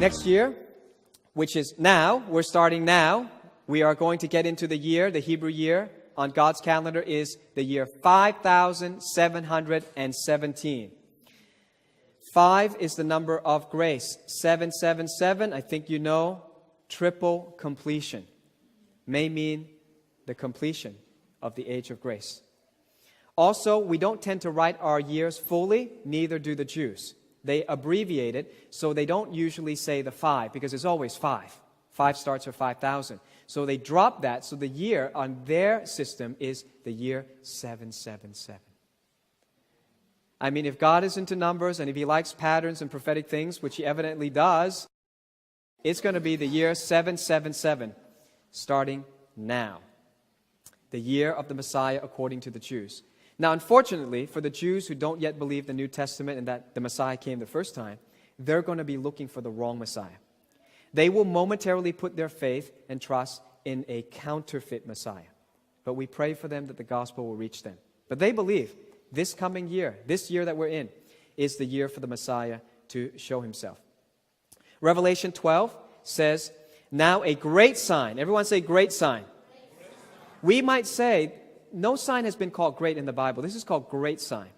Next year, which is now, we're starting now. We are going to get into the year, the Hebrew year on God's calendar is the year 5717. 5 is the number of grace. 777, I think you know, triple completion. May mean the completion of the age of grace. Also, we don't tend to write our years fully, neither do the Jews. They abbreviate it, so they don't usually say the 5, because it's always 5. 5 starts with 5,000. So they drop that, so the year on their system is the year 777. I mean, if God is into numbers, and if He likes patterns and prophetic things, which He evidently does, it's going to be the year 777, starting now. The year of the Messiah according to the Jews. Now, unfortunately, for the Jews who don't yet believe the New Testament and that the Messiah came the first time, they're going to be looking for the wrong Messiah. They will momentarily put their faith and trust in a counterfeit Messiah. But we pray for them that the gospel will reach them. But they believe this coming year, this year that we're in, is the year for the Messiah to show Himself. Revelation 12 says, now a great sign. Everyone say great sign. We might say, no sign has been called great in the Bible. This is called great sign.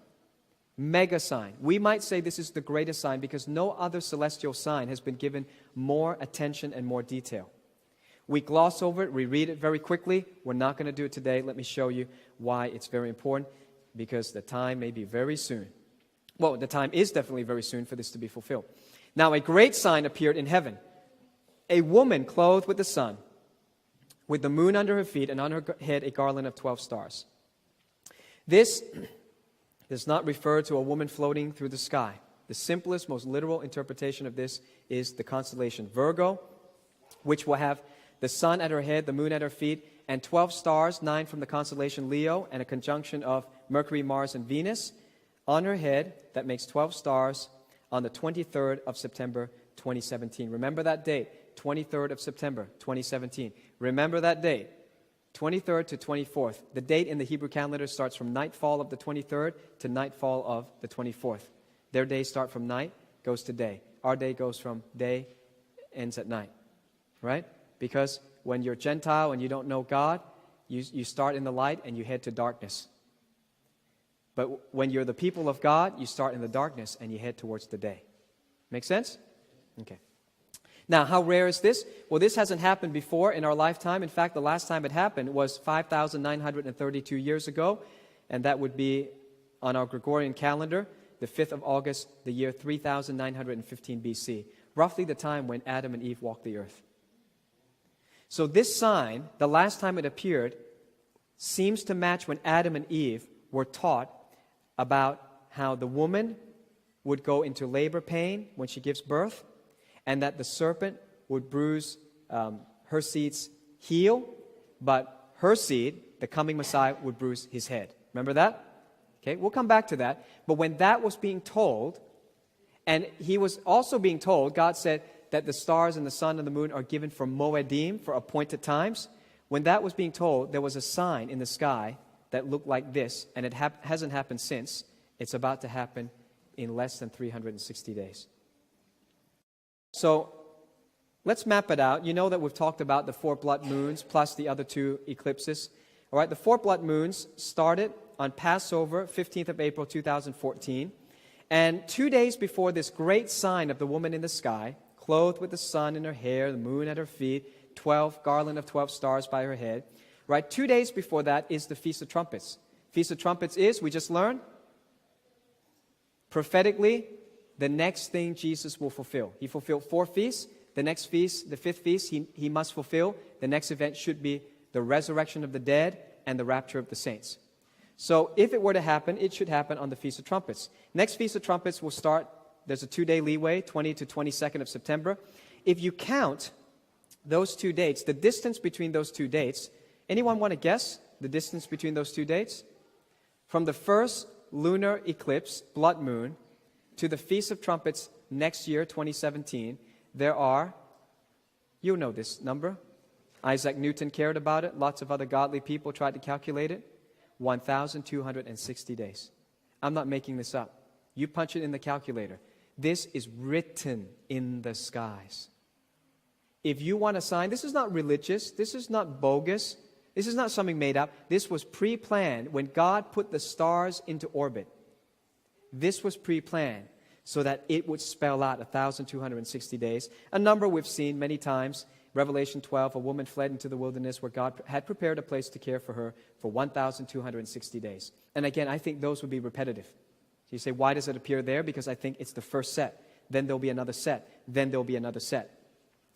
Mega sign. We might say this is the greatest sign because no other celestial sign has been given more attention and more detail. We gloss over it. We read it very quickly. We're not going to do it today. Let me show you why it's very important, because the time may be very soon. Well, the time is definitely very soon for this to be fulfilled. Now, a great sign appeared in heaven. A woman clothed with the sun, with the moon under her feet, and on her head a garland of 12 stars. This does not refer to a woman floating through the sky. The simplest, most literal interpretation of this is the constellation Virgo, which will have the sun at her head, the moon at her feet, and 12 stars, 9 from the constellation Leo, and a conjunction of Mercury, Mars, and Venus on her head. That makes 12 stars on the 23rd of September, 2017. Remember that date. 23rd of September, 2017. Remember that date, 23rd to 24th. The date in the Hebrew calendar starts from nightfall of the 23rd to nightfall of the 24th. Their days start from night, goes to day. Our day goes from day, ends at night. Right? Because when you're Gentile and you don't know God, you start in the light and you head to darkness. But when you're the people of God, you start in the darkness and you head towards the day. Make sense? Okay. Now, how rare is this? Well, this hasn't happened before in our lifetime. In fact, the last time it happened was 5,932 years ago, and that would be on our Gregorian calendar, the 5th of August, the year 3915 BC, roughly the time when Adam and Eve walked the earth. So this sign, the last time it appeared, seems to match when Adam and Eve were taught about how the woman would go into labor pain when she gives birth, and that the serpent would bruise her seed's heel, but her seed, the coming Messiah, would bruise his head. Remember that? Okay, we'll come back to that. But when that was being told, and he was also being told, God said that the stars and the sun and the moon are given for Moedim, for appointed times. When that was being told, there was a sign in the sky that looked like this, and it hasn't happened since. It's about to happen in less than 360 days. So, let's map it out. You know that we've talked about the 4 blood moons plus the other 2 eclipses. All right, the 4 blood moons started on Passover, 15th of April, 2014. And 2 days before this great sign of the woman in the sky, clothed with the sun in her hair, the moon at her feet, garland of 12 stars by her head. Right, 2 days before that is the Feast of Trumpets. Feast of Trumpets is, we just learned, prophetically, the next thing Jesus will fulfill. He fulfilled 4 feasts. The next feast, the 5th feast, he must fulfill. The next event should be the resurrection of the dead and the rapture of the saints. So if it were to happen, it should happen on the Feast of Trumpets. Next Feast of Trumpets will start, there's a 2-day leeway, 20 to 22nd of September. If you count those 2 dates, the distance between those 2 dates, anyone want to guess the distance between those 2 dates? From the first lunar eclipse, blood moon, to the Feast of Trumpets next year, 2017, there are, you know this number. Isaac Newton cared about it. Lots of other godly people tried to calculate it. 1,260 days. I'm not making this up. You punch it in the calculator. This is written in the skies. If you want a sign, this is not religious, this is not bogus, this is not something made up. This was pre-planned when God put the stars into orbit. This was pre-planned so that it would spell out 1,260 days. A number we've seen many times. Revelation 12, a woman fled into the wilderness where God had prepared a place to care for her for 1,260 days. And again, I think those would be repetitive. So you say, why does it appear there? Because I think it's the first set. Then there'll be another set. Then there'll be another set.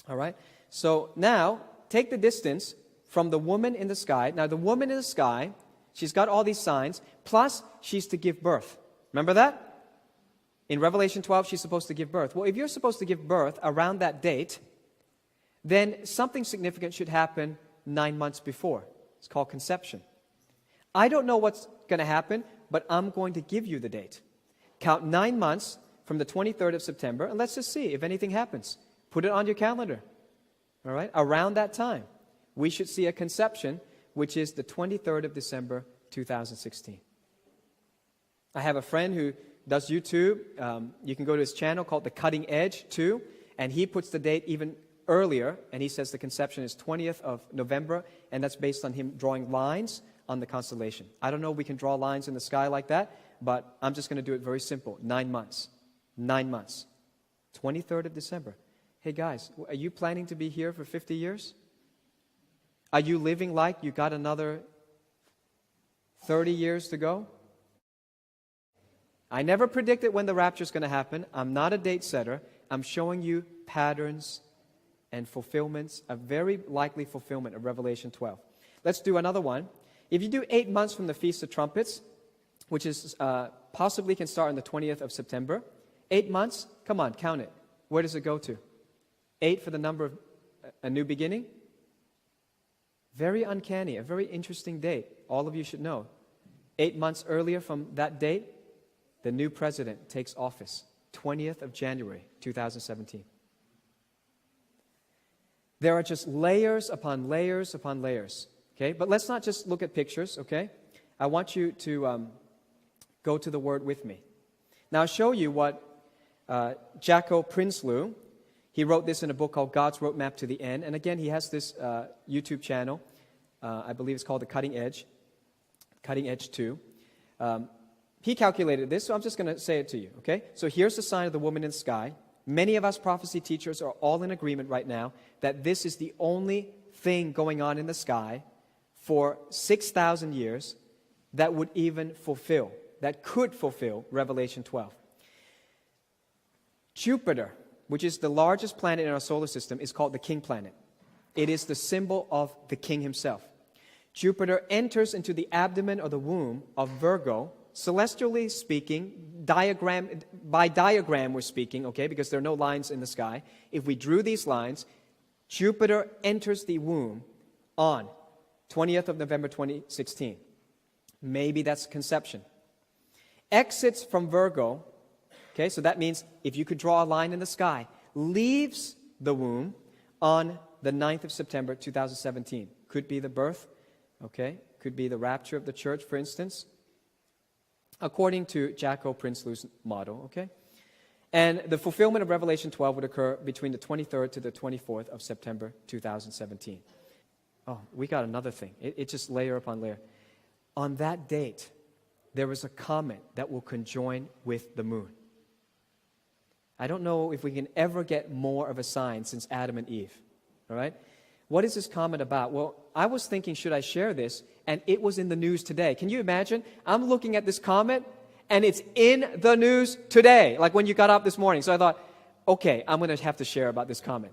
All right? So now, take the distance from the woman in the sky. Now, the woman in the sky, she's got all these signs, plus she's to give birth. Remember that? In Revelation 12, she's supposed to give birth. Well, if you're supposed to give birth around that date, then something significant should happen 9 months before. It's called conception. I don't know what's going to happen, but I'm going to give you the date. Count 9 months from the 23rd of September, and let's just see if anything happens. Put it on your calendar. All right? Around that time, we should see a conception, which is the 23rd of December, 2016. I have a friend who does YouTube. You can go to his channel called The Cutting Edge, too, and he puts the date even earlier, and he says the conception is 20th of November, and that's based on him drawing lines on the constellation. I don't know if we can draw lines in the sky like that, but I'm just going to do it very simple. 9 months. 9 months. 23rd of December. Hey guys, are you planning to be here for 50 years? Are you living like you got another 30 years to go? I never predicted when the rapture is going to happen. I'm not a date setter. I'm showing you patterns and fulfillments, a very likely fulfillment of Revelation 12. Let's do another one. If you do 8 months from the Feast of Trumpets, which is possibly can start on the 20th of September, 8 months, come on, count it. Where does it go to? 8 for the number of a new beginning? Very uncanny, a very interesting date. All of you should know. 8 months earlier from that date, the new president takes office, 20th of January, 2017. There are just layers upon layers upon layers, okay? But let's not just look at pictures, okay? I want you to go to the Word with me. Now, I'll show you what Jacko Prinsloo, he wrote this in a book called God's Roadmap to the End. And again, he has this YouTube channel. I believe it's called The Cutting Edge. Cutting Edge 2. He calculated this, so I'm just going to say it to you, okay? So here's the sign of the woman in the sky. Many of us prophecy teachers are all in agreement right now that this is the only thing going on in the sky for 6,000 years that would even fulfill, that could fulfill Revelation 12. Jupiter, which is the largest planet in our solar system, is called the king planet. It is the symbol of the king himself. Jupiter enters into the abdomen or the womb of Virgo, celestially speaking, by diagram we're speaking, okay, because there are no lines in the sky. If we drew these lines, Jupiter enters the womb on 20th of November 2016. Maybe that's conception. Exits from Virgo, okay, so that means if you could draw a line in the sky, leaves the womb on the 9th of September 2017. Could be the birth, okay, could be the rapture of the church, for instance, according to Jacko Prinsloo's model, okay? And the fulfillment of Revelation 12 would occur between the 23rd to the 24th of September 2017. Oh, we got another thing. It's just layer upon layer. On that date, there was a comet that will conjoin with the moon. I don't know if we can ever get more of a sign since Adam and Eve, all right? What is this comet about? Well, I was thinking, should I share this? And it was in the news today. Can you imagine? I'm looking at this comet, and it's in the news today, like when you got up this morning. So I thought, okay, I'm going to have to share about this comet.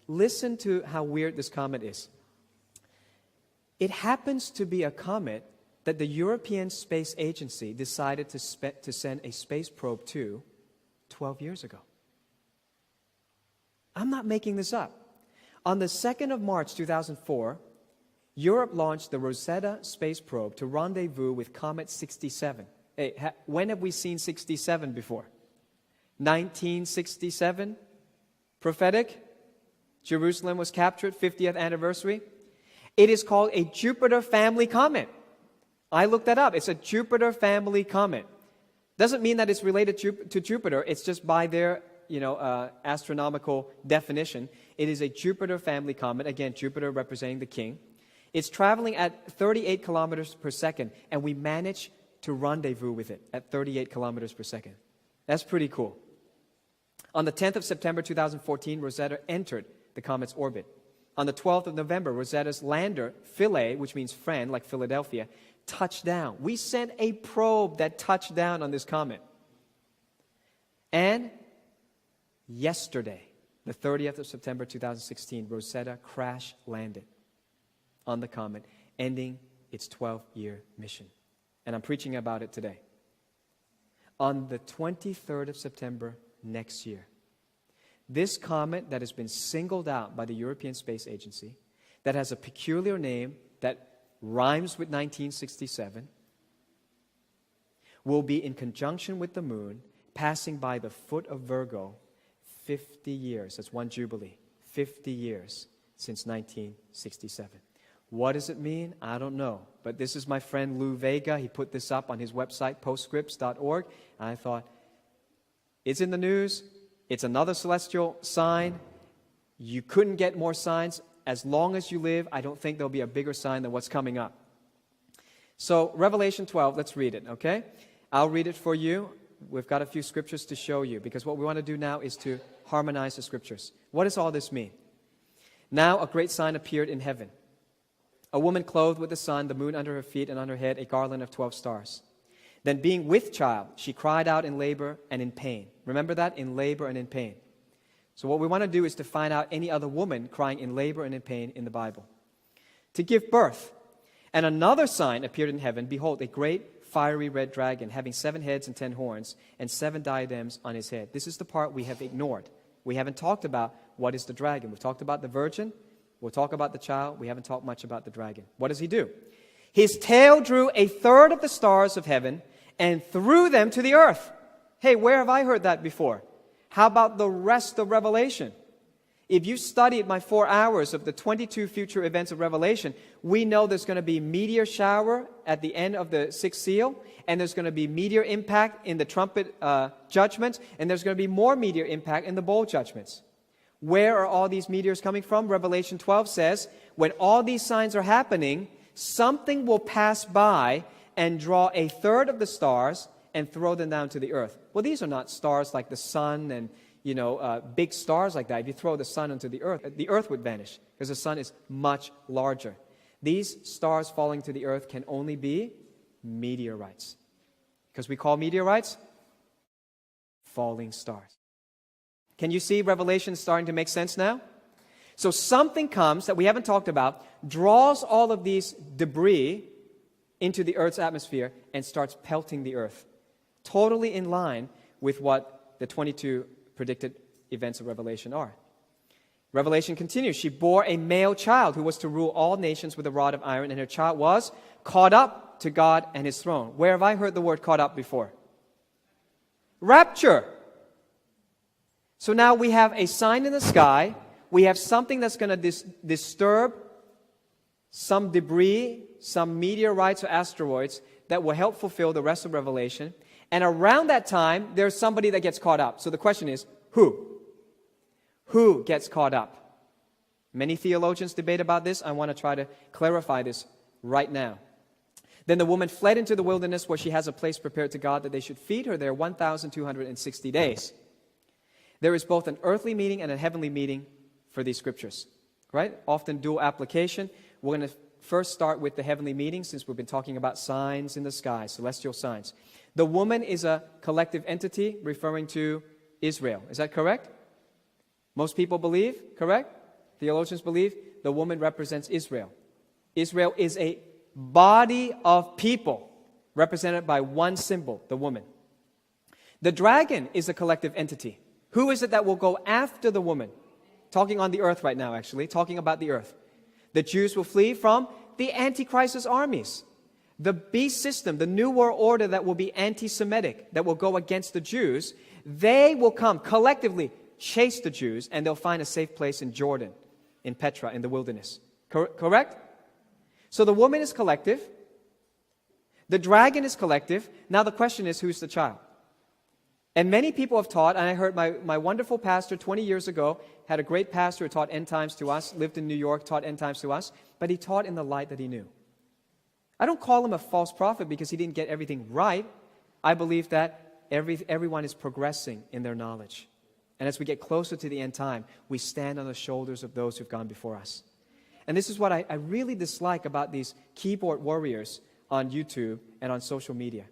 Listen to how weird this comet is. It happens to be a comet that the European Space Agency decided to send a space probe to 12 years ago. I'm not making this up. On the 2nd of March 2004, Europe launched the Rosetta space probe to rendezvous with Comet 67. Hey, when have we seen 67 before? 1967? Prophetic? Jerusalem was captured, 50th anniversary. It is called a Jupiter family comet. I looked that up. It's a Jupiter family comet. Doesn't mean that it's related to Jupiter. It's just by their astronomical definition. It is a Jupiter family comet. Again, Jupiter representing the king. It's traveling at 38 kilometers per second, and we managed to rendezvous with it at 38 kilometers per second. That's pretty cool. On the 10th of September 2014, Rosetta entered the comet's orbit. On the 12th of November, Rosetta's lander, Philae, which means friend, like Philadelphia, touched down. We sent a probe that touched down on this comet. And yesterday, the 30th of September 2016, Rosetta crash landed on the comet, ending its 12-year mission. And I'm preaching about it today. On the 23rd of September next year, this comet that has been singled out by the European Space Agency, that has a peculiar name that rhymes with 1967, will be in conjunction with the moon, passing by the foot of Virgo 50 years. That's one jubilee. 50 years since 1967. What does it mean? I don't know. But this is my friend Lou Vega. He put this up on his website, postscripts.org. And I thought, it's in the news. It's another celestial sign. You couldn't get more signs. As long as you live, I don't think there'll be a bigger sign than what's coming up. So, Revelation 12, let's read it, okay? I'll read it for you. We've got a few scriptures to show you, because what we want to do now is to harmonize the scriptures. What does all this mean? Now a great sign appeared in heaven. A woman clothed with the sun, the moon under her feet, and on her head a garland of 12 stars. Then being with child, she cried out in labor and in pain. Remember that? In labor and in pain. So what we want to do is to find out any other woman crying in labor and in pain in the Bible. To give birth. And another sign appeared in heaven. Behold, a great fiery red dragon, having 7 heads and 10 horns, and 7 diadems on his head. This is the part we have ignored. We haven't talked about what is the dragon. We've talked about the virgin. We'll talk about the child. We haven't talked much about the dragon. What does he do? His tail drew a third of the stars of heaven and threw them to the earth. Hey, where have I heard that before? How about the rest of Revelation? If you studied my 4 hours of the 22 future events of Revelation, we know there's going to be meteor shower at the end of the 6th seal, and there's going to be meteor impact in the trumpet judgments, and there's going to be more meteor impact in the bowl judgments. Where are all these meteors coming from? Revelation 12 says, when all these signs are happening, something will pass by and draw a third of the stars and throw them down to the earth. Well, these are not stars like the sun and big stars like that. If you throw the sun into the earth would vanish, because the sun is much larger. These stars falling to the earth can only be meteorites, because we call meteorites falling stars. Can you see Revelation starting to make sense now? So something comes that we haven't talked about, draws all of these debris into the earth's atmosphere and starts pelting the earth. Totally in line with what the 22 predicted events of Revelation are. Revelation continues. She bore a male child who was to rule all nations with a rod of iron, and her child was caught up to God and his throne. Where have I heard the word caught up before? Rapture. So now we have a sign in the sky. We have something that's going to disturb some debris, some meteorites or asteroids that will help fulfill the rest of Revelation. And around that time, there's somebody that gets caught up. So the question is, who? Who gets caught up? Many theologians debate about this. I want to try to clarify this right now. Then the woman fled into the wilderness, where she has a place prepared to God that they should feed her there 1,260 days. There is both an earthly meaning and a heavenly meaning for these scriptures, right? Often dual application. We're going to first start with the heavenly meaning, since we've been talking about signs in the sky, celestial signs. The woman is a collective entity referring to Israel. Is that correct? Most people believe, correct? Theologians believe the woman represents Israel. Israel is a body of people represented by one symbol, the woman. The dragon is a collective entity. Who is it that will go after the woman? Talking on the earth right now, actually. Talking about the earth. The Jews will flee from the Antichrist's armies. The beast system, the New World Order that will be anti-Semitic, that will go against the Jews, they will come collectively, chase the Jews, and they'll find a safe place in Jordan, in Petra, in the wilderness. Correct? So the woman is collective. The dragon is collective. Now the question is, who's the child? And many people have taught, and I heard my wonderful pastor 20 years ago, had a great pastor who taught end times to us, lived in New York, taught end times to us, but he taught in the light that he knew. I don't call him a false prophet because he didn't get everything right. I believe that everyone is progressing in their knowledge. And as we get closer to the end time, we stand on the shoulders of those who've gone before us. And this is what I really dislike about these keyboard warriors on YouTube and on social media.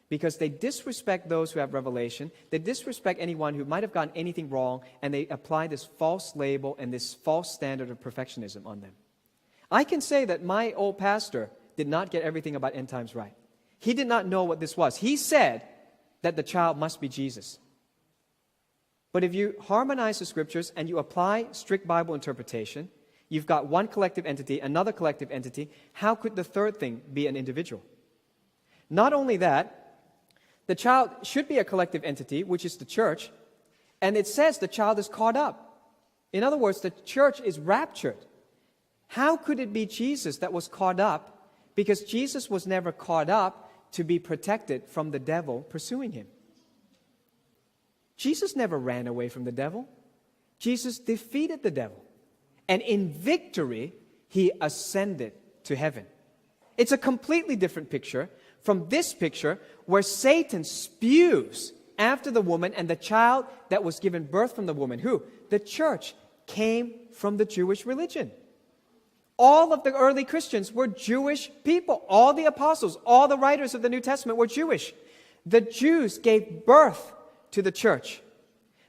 Because they disrespect those who have revelation, they disrespect anyone who might have gotten anything wrong, and they apply this false label and this false standard of perfectionism on them. I can say that my old pastor did not get everything about end times right. He did not know what this was. He said that the child must be Jesus. But if you harmonize the scriptures and you apply strict Bible interpretation, you've got one collective entity, another collective entity. How could the third thing be an individual? Not only that, the child should be a collective entity, which is the church, and it says the child is caught up. In other words, the church is raptured. How could it be Jesus that was caught up? Because Jesus was never caught up to be protected from the devil pursuing him. Jesus never ran away from the devil. Jesus defeated the devil. And in victory, he ascended to heaven. It's a completely different picture from this picture where Satan spews after the woman, and the child that was given birth from the woman, who? The church, came from the Jewish religion. All of the early Christians were Jewish people. All the apostles, all the writers of the New Testament were Jewish. The Jews gave birth to the church.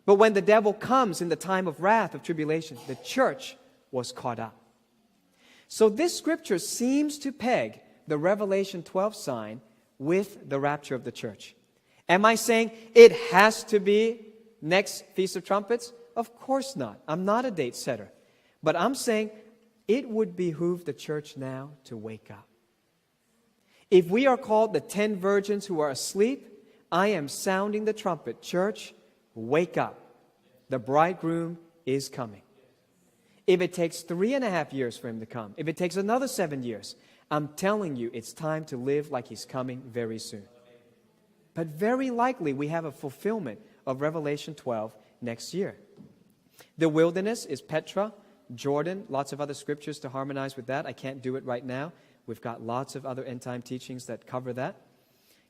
But when the devil comes in the time of wrath, of tribulation, the church was caught up. So this scripture seems to peg the Revelation 12 sign with the rapture of the church. Am I saying it has to be next Feast of Trumpets? Of course not. I'm not a date setter. But I'm saying it would behoove the church now to wake up. If we are called the 10 virgins who are asleep, I am sounding the trumpet. Church, wake up. The bridegroom is coming. If it takes 3.5 years for him to come, if it takes another 7 years, I'm telling you, it's time to live like he's coming very soon. But very likely we have a fulfillment of Revelation 12 next year. The wilderness is Petra, Jordan, lots of other scriptures to harmonize with that. I can't do it right now. We've got lots of other end-time teachings that cover that.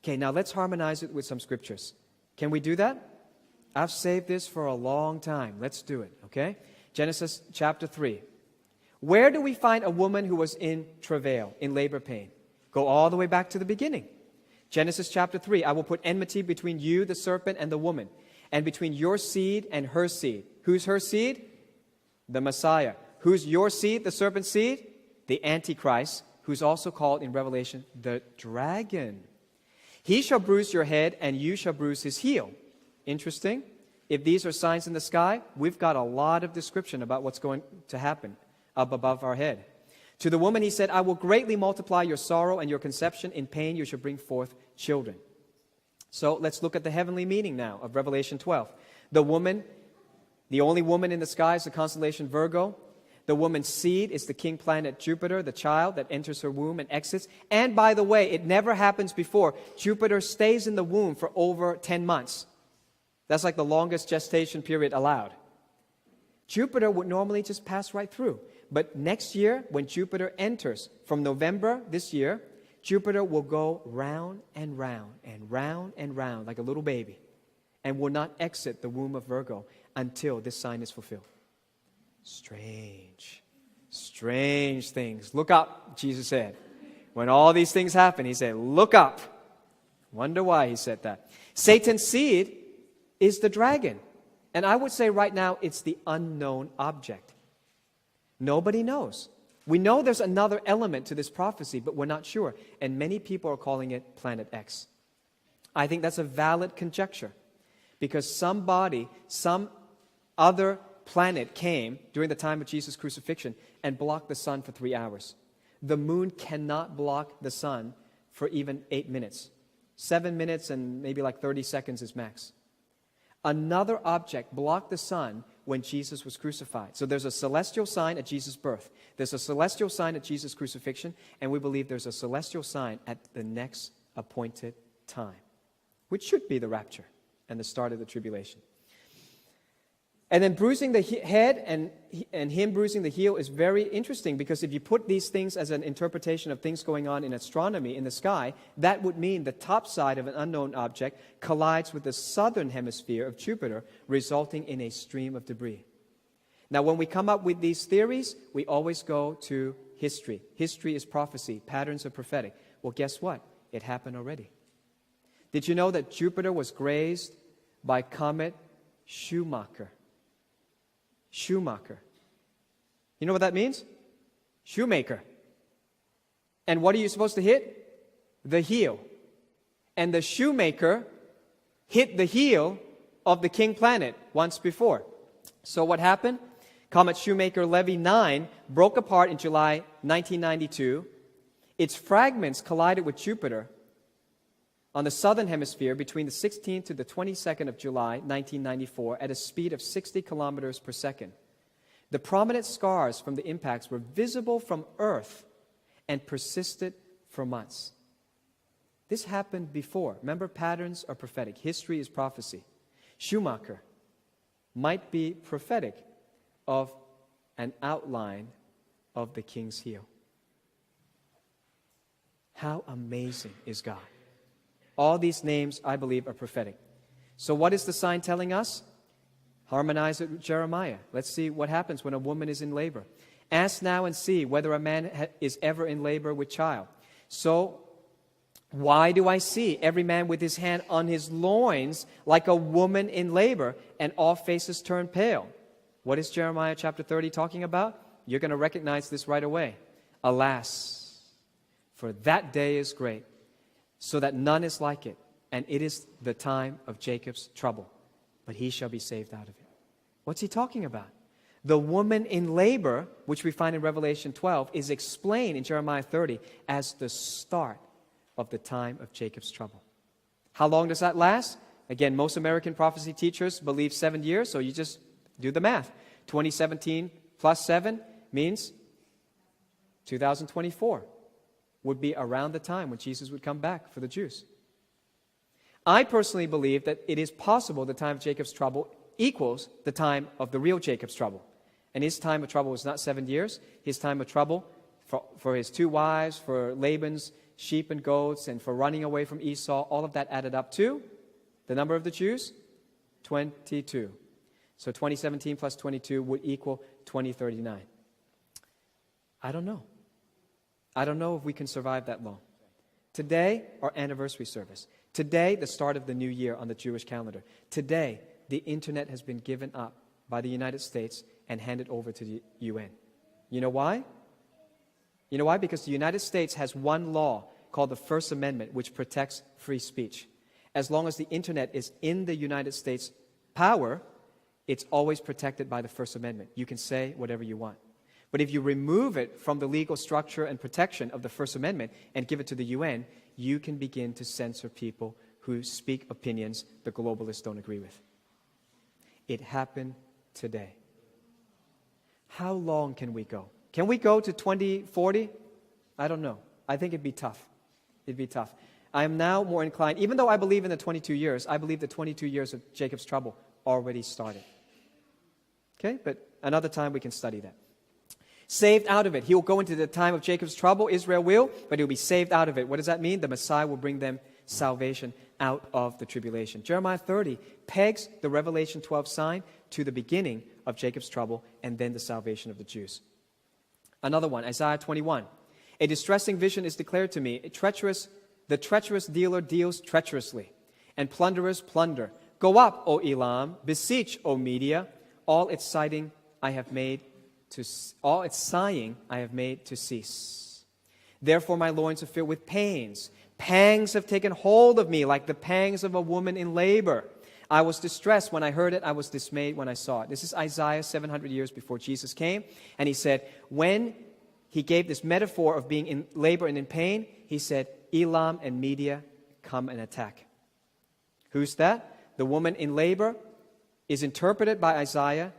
Okay, now let's harmonize it with some scriptures. Can we do that? I've saved this for a long time. Let's do it, okay? Genesis chapter 3. Where do we find a woman who was in travail, in labor pain? Go all the way back to the beginning. Genesis chapter 3, I will put enmity between you, the serpent, and the woman, and between your seed and her seed. Who's her seed? The Messiah. Who's your seed, the serpent's seed? The Antichrist, who's also called in Revelation the dragon. He shall bruise your head, and you shall bruise his heel. Interesting. If these are signs in the sky, we've got a lot of description about what's going to happen up above our head. To the woman he said, I will greatly multiply your sorrow and your conception. In pain you shall bring forth children. So let's look at the heavenly meaning now of Revelation 12. The woman, the only woman in the sky is the constellation Virgo. The woman's seed is the king planet Jupiter, the child that enters her womb and exits. And by the way, it never happens before. Jupiter stays in the womb for over 10 months. That's like the longest gestation period allowed. Jupiter would normally just pass right through. But next year, when Jupiter enters, from November this year, Jupiter will go round and round and round and round like a little baby and will not exit the womb of Virgo until this sign is fulfilled. Strange things. Look up, Jesus said. When all these things happen, he said, look up. Wonder why he said that. Satan's seed is the dragon. And I would say right now, it's the unknown object. Nobody knows. We know there's another element to this prophecy, but we're not sure. And many people are calling it Planet X. I think that's a valid conjecture. Because some other planet came during the time of Jesus' crucifixion and blocked the sun for 3 hours. The moon cannot block the sun for even 8 minutes. 7 minutes and maybe like 30 seconds is max. Another object blocked the sun when Jesus was crucified. So there's a celestial sign at Jesus' birth. There's a celestial sign at Jesus' crucifixion. And we believe there's a celestial sign at the next appointed time, which should be the rapture. and the start of the tribulation. And then bruising the head and him bruising the heel is very interesting, because if you put these things as an interpretation of things going on in astronomy in the sky, that would mean the top side of an unknown object collides with the southern hemisphere of Jupiter, resulting in a stream of debris. Now, when we come up with these theories, we always go to history. History is prophecy. Patterns are prophetic. Well, guess what? It happened already. Did you know that Jupiter was grazed by comet Schumacher? Schumacher. You know what that means? Shoemaker. And what are you supposed to hit? The heel. And the shoemaker hit the heel of the king planet once before. So what happened? Comet Shoemaker-Levy 9 broke apart in July 1992. Its fragments collided with Jupiter on the southern hemisphere between the 16th to the 22nd of July 1994 at a speed of 60 kilometers per second. The prominent scars from the impacts were visible from Earth and persisted for months. This happened before. Remember, patterns are prophetic. History is prophecy. Schumacher might be prophetic of an outline of the king's heel. How amazing is God? All these names, I believe, are prophetic. So what is the sign telling us? Harmonize it with Jeremiah. Let's see what happens when a woman is in labor. Ask now and see whether a man is ever in labor with child. So why do I see every man with his hand on his loins like a woman in labor, and all faces turn pale? What is Jeremiah chapter 30 talking about? You're going to recognize this right away. Alas, for that day is great, so that none is like it, and it is the time of Jacob's trouble, but he shall be saved out of it. What's he talking about? The woman in labor, which we find in Revelation 12, is explained in Jeremiah 30 as the start of the time of Jacob's trouble. How long does that last? Again, most American prophecy teachers believe 7 years, so you just do the math. 2017 plus 7 means 2024 would be around the time when Jesus would come back for the Jews. I personally believe that it is possible the time of Jacob's trouble equals the time of the real Jacob's trouble. And his time of trouble was not 7 years. His time of trouble for his 2 wives, for Laban's sheep and goats, and for running away from Esau, all of that added up to the number of the Jews? 22. So 2017 plus 22 would equal 2039. I don't know. I don't know if we can survive that long. Today, our anniversary service. Today, the start of the new year on the Jewish calendar. Today, the internet has been given up by the United States and handed over to the UN. You know why? You know why? Because the United States has one law called the First Amendment, which protects free speech. As long as the internet is in the United States power, it's always protected by the First Amendment. You can say whatever you want. But if you remove it from the legal structure and protection of the First Amendment and give it to the UN, you can begin to censor people who speak opinions the globalists don't agree with. It happened today. How long can we go? Can we go to 2040? I don't know. I think it'd be tough. It'd be tough. I am now more inclined, even though I believe in the 22 years, I believe the 22 years of Jacob's trouble already started. Okay? But another time we can study that. Saved out of it. He will go into the time of Jacob's trouble, Israel will, but he will be saved out of it. What does that mean? The Messiah will bring them salvation out of the tribulation. Jeremiah 30 pegs the Revelation 12 sign to the beginning of Jacob's trouble and then the salvation of the Jews. Another one, Isaiah 21. A distressing vision is declared to me. The treacherous dealer deals treacherously, and plunderers plunder. Go up, O Elam, beseech, O Media, all its sighing I have made to cease. Therefore my loins are filled with pains. Pangs have taken hold of me like the pangs of a woman in labor. I was distressed when I heard it. I was dismayed when I saw it. This is Isaiah 700 years before Jesus came. And he said, when he gave this metaphor of being in labor and in pain, he said, Elam and Media come and attack. Who's that? The woman in labor is interpreted by Isaiah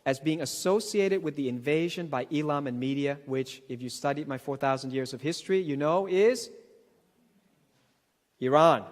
as being associated with the invasion by Elam and Media, which, if you studied my 4,000 years of history, you know is Iran.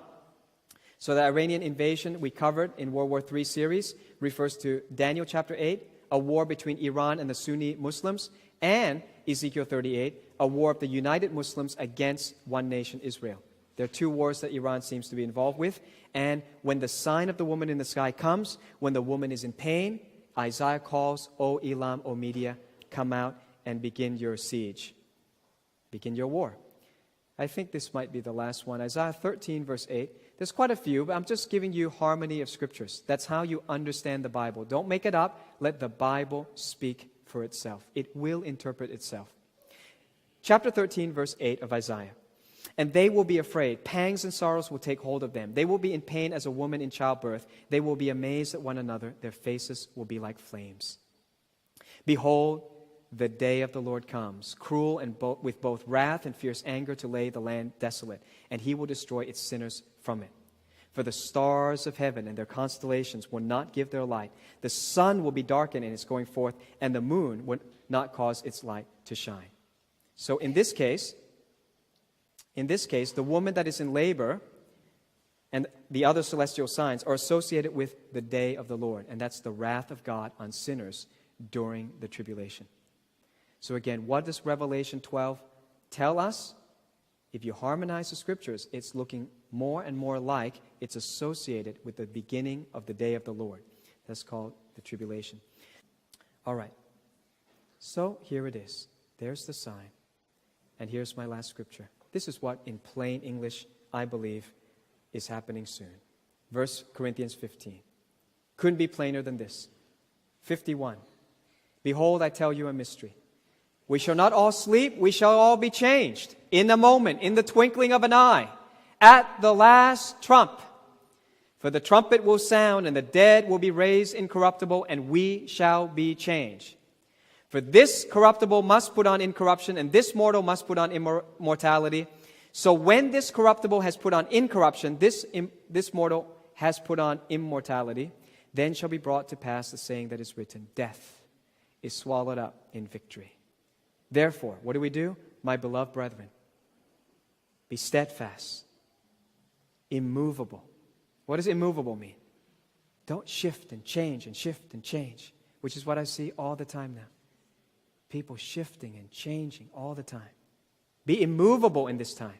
So the Iranian invasion we covered in World War III series refers to Daniel chapter 8, a war between Iran and the Sunni Muslims, and Ezekiel 38, a war of the united Muslims against one nation, Israel. There are two wars that Iran seems to be involved with. And when the sign of the woman in the sky comes, when the woman is in pain, Isaiah calls, O Elam, O Media, come out and begin your siege. Begin your war. I think this might be the last one. Isaiah 13, verse 8. There's quite a few, but I'm just giving you harmony of scriptures. That's how you understand the Bible. Don't make it up. Let the Bible speak for itself. It will interpret itself. Chapter 13, verse 8 of Isaiah. And they will be afraid. Pangs and sorrows will take hold of them. They will be in pain as a woman in childbirth. They will be amazed at one another. Their faces will be like flames. Behold, the day of the Lord comes, cruel and with both wrath and fierce anger to lay the land desolate, and he will destroy its sinners from it. For the stars of heaven and their constellations will not give their light. The sun will be darkened in its going forth, and the moon will not cause its light to shine. So in this case, the woman that is in labor and the other celestial signs are associated with the day of the Lord, and that's the wrath of God on sinners during the tribulation. So again, what does Revelation 12 tell us? If you harmonize the scriptures, it's looking more and more like it's associated with the beginning of the day of the Lord. That's called the tribulation. All right. So here it is. There's the sign. And here's my last scripture. This is what, in plain English, I believe is happening soon. 1 Corinthians 15. Couldn't be plainer than this. 51. Behold, I tell you a mystery. We shall not all sleep, we shall all be changed in a moment, in the twinkling of an eye, at the last trump. For the trumpet will sound, and the dead will be raised incorruptible, and we shall be changed. For this corruptible must put on incorruption, and this mortal must put on immortality. So when this corruptible has put on incorruption, this mortal has put on immortality, then shall be brought to pass the saying that is written, death is swallowed up in victory. Therefore, what do? My beloved brethren, be steadfast, immovable. What does immovable mean? Don't shift and change, which is what I see all the time now. People shifting and changing all the time. Be immovable in this time.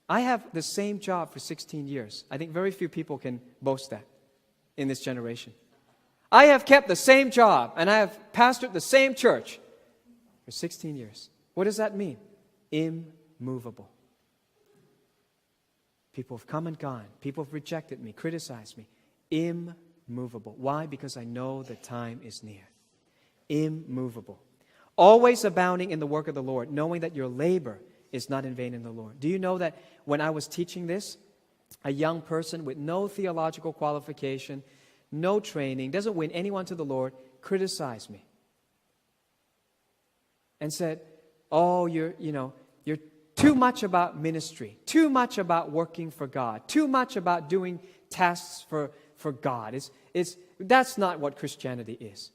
I have the same job for 16 years. I think very few people can boast that in this generation. I have kept the same job, and I have pastored the same church for 16 years. What does that mean? Immovable. People have come and gone. People have rejected me, criticized me. Immovable. Why? Because I know the time is near. Immovable. Always abounding in the work of the Lord, knowing that your labor is not in vain in the Lord. Do you know that when I was teaching this, a young person with no theological qualification, no training, doesn't win anyone to the Lord, criticized me and said, oh, you're too much about ministry, too much about working for God, too much about doing tasks for God. That's not what Christianity is.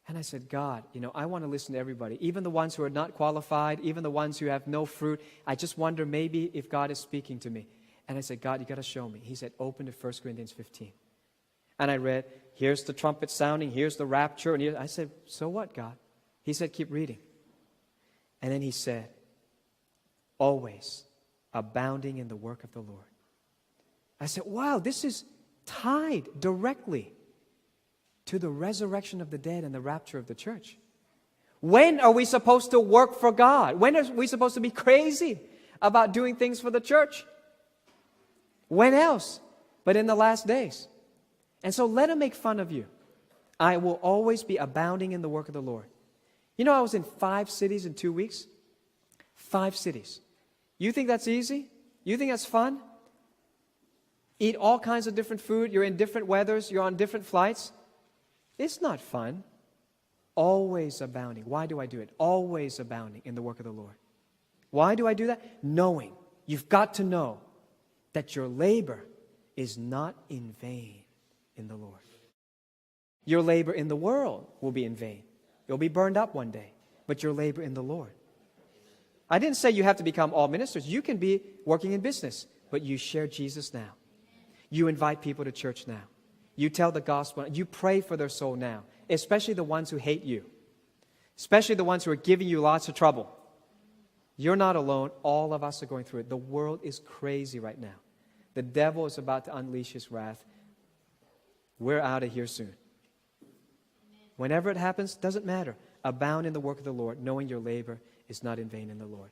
And I said, God, I want to listen to everybody, even the ones who are not qualified, even the ones who have no fruit. I just wonder maybe if God is speaking to me. And I said, God, you got to show me. He said, open to 1 Corinthians 15. And I read, here's the trumpet sounding, here's the rapture. And I said, so what, God? He said, keep reading. And then he said, always abounding in the work of the Lord. I said, wow, this is tied directly to the resurrection of the dead and the rapture of the church. When are we supposed to work for God? When are we supposed to be crazy about doing things for the church? When else but in the last days? And so let him make fun of you. I will always be abounding in the work of the Lord. I was in 5 cities in 2 weeks. 5 cities. You think that's easy? You think that's fun? Eat all kinds of different food. You're in different weathers. You're on different flights. It's not fun. Always abounding. Why do I do it? Always abounding in the work of the Lord. Why do I do that? Knowing. You've got to know that your labor is not in vain in the Lord. Your labor in the world will be in vain. You'll be burned up one day. But your labor in the Lord. I didn't say you have to become all ministers. You can be working in business. but you share Jesus now. You invite people to church now. You tell the gospel. You pray for their soul now, especially the ones who hate you, especially the ones who are giving you lots of trouble. You're not alone. All of us are going through it. The world is crazy right now. The devil is about to unleash his wrath. We're out of here soon. Whenever it happens, doesn't matter. Abound in the work of the Lord, knowing your labor is not in vain in the Lord.